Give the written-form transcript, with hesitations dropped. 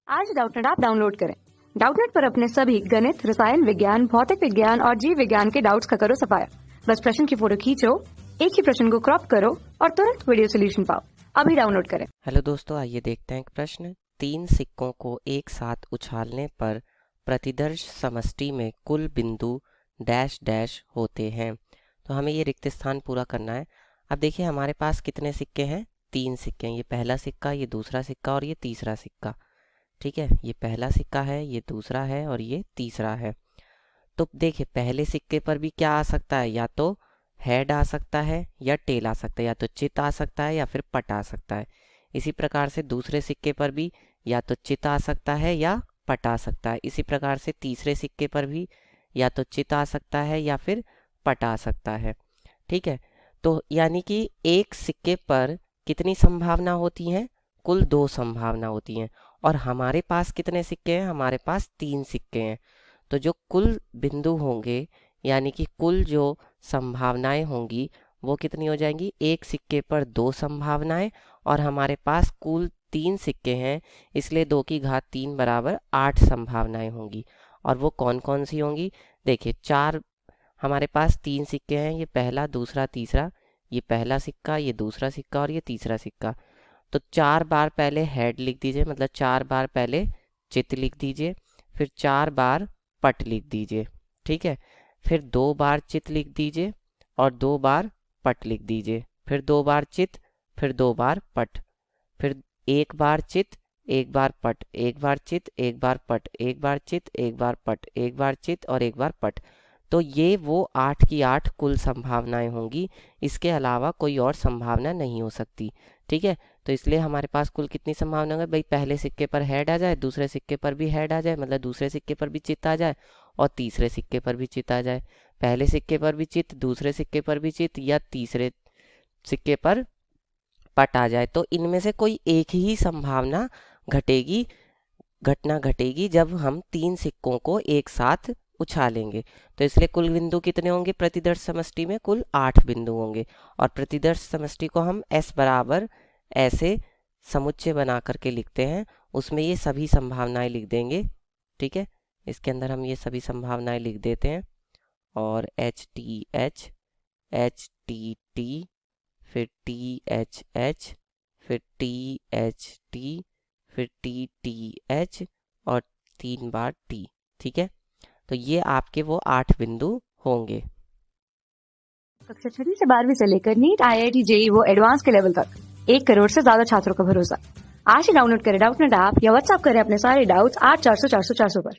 आज Doubtnut app download करें। Doubtnut पर अपने सभी गणित, रसायन विज्ञान, भौतिक विज्ञान और जीव विज्ञान के डाउट्स का करो सफाया। बस प्रश्न की फोटो खींचो, एक ही प्रश्न को क्रॉप करो और तुरंत वीडियो सोल्यूशन पाओ। अभी डाउनलोड करें। हेलो दोस्तों, आइए देखते हैं एक प्रश्न। 3 सिक्कों को एक साथ उछालने पर प्रतिदर्श समष्टि में कुल बिंदु डैश डैश होते हैं। तो हमें ये रिक्त स्थान पूरा करना है। अब देखिए हमारे पास कितने सिक्के हैं? 3 सिक्के हैं। ये पहला सिक्का, ये दूसरा सिक्का और ये तीसरा सिक्का। ठीक है, ये पहला सिक्का है, ये दूसरा है और ये तीसरा है। तो देखिए पहले सिक्के पर भी क्या आ सकता है? या तो हेड आ सकता है या टेल आ सकता है, या तो चित आ सकता है या फिर पट आ सकता है। इसी प्रकार से दूसरे सिक्के पर भी या तो चित आ सकता है या पट आ सकता है। इसी प्रकार से तीसरे सिक्के पर भी या तो चित आ सकता है या फिर पट आ सकता है। ठीक है, तो यानी कि एक सिक्के पर कितनी संभावना होती हैं? कुल 2 संभावना होती हैं। और हमारे पास कितने सिक्के हैं? हमारे पास 3 सिक्के हैं। तो जो कुल बिंदु होंगे यानी कि कुल जो संभावनाएं होंगी वो कितनी हो जाएंगी? एक सिक्के पर 2 संभावनाएं और हमारे पास कुल 3 सिक्के हैं, इसलिए 2 की घात 3 बराबर 8 संभावनाएं होंगी। और वो कौन कौन सी होंगी? देखिए हमारे पास 3 सिक्के हैं, ये पहला, दूसरा, तीसरा। ये पहला सिक्का, ये दूसरा सिक्का और ये तीसरा सिक्का। तो 4 बार पहले हेड लिख दीजिए, मतलब 4 बार पहले चित लिख दीजिए, फिर 4 बार पट लिख दीजिए। ठीक है, फिर 2 बार चित लिख दीजिए और 2 बार पट लिख दीजिए, फिर 2 बार चित, फिर 2 बार पट, फिर 1 बार चित, 1 बार पट, 1 बार चित, 1 बार पट, 1 बार चित, 1 बार पट, 1 बार चित और 1 बार पट। तो ये वो 8 की 8 कुल संभावनाएं होंगी। इसके अलावा कोई और संभावना नहीं हो सकती। ठीक है, तो इसलिए हमारे पास कुल कितनी संभावना है भाई? पहले सिक्के पर हेड आ जाए, दूसरे सिक्के पर भी हेड आ जाए, मतलब दूसरे सिक्के पर भी चित आ जाए और तीसरे सिक्के पर भी चित आ जाए। पहले सिक्के पर भी चित, दूसरे सिक्के पर भी चित या तीसरे सिक्के पर पट आ जाए। तो इनमें से कोई एक ही संभावना घटना घटेगी जब हम 3 सिक्कों को एक साथ उछालेंगे। तो इसलिए कुल बिंदु कितने होंगे? प्रतिदर्श समष्टि में कुल 8 बिंदु होंगे। और प्रतिदर्श समष्टि को हम S बराबर ऐसे समुच्चय बना करके लिखते हैं, उसमें ये सभी संभावनाएं लिख देंगे। ठीक है, इसके अंदर हम ये सभी संभावनाएं लिख देते हैं और HTH, HTT, फिर THH, फिर THT, फिर TTH और 3 बार T। ठीक है, तो ये आपके वो 8 बिंदु होंगे। कक्षा 6 से 12वीं से लेकर नीट, IIT, JEE वो एडवांस के लेवल तक 1 करोड़ से ज्यादा छात्रों का भरोसा। आज ही डाउनलोड करें डाउटनेट ऐप या व्हाट्सएप करें अपने सारे डाउट्स 8400 400 400 पर।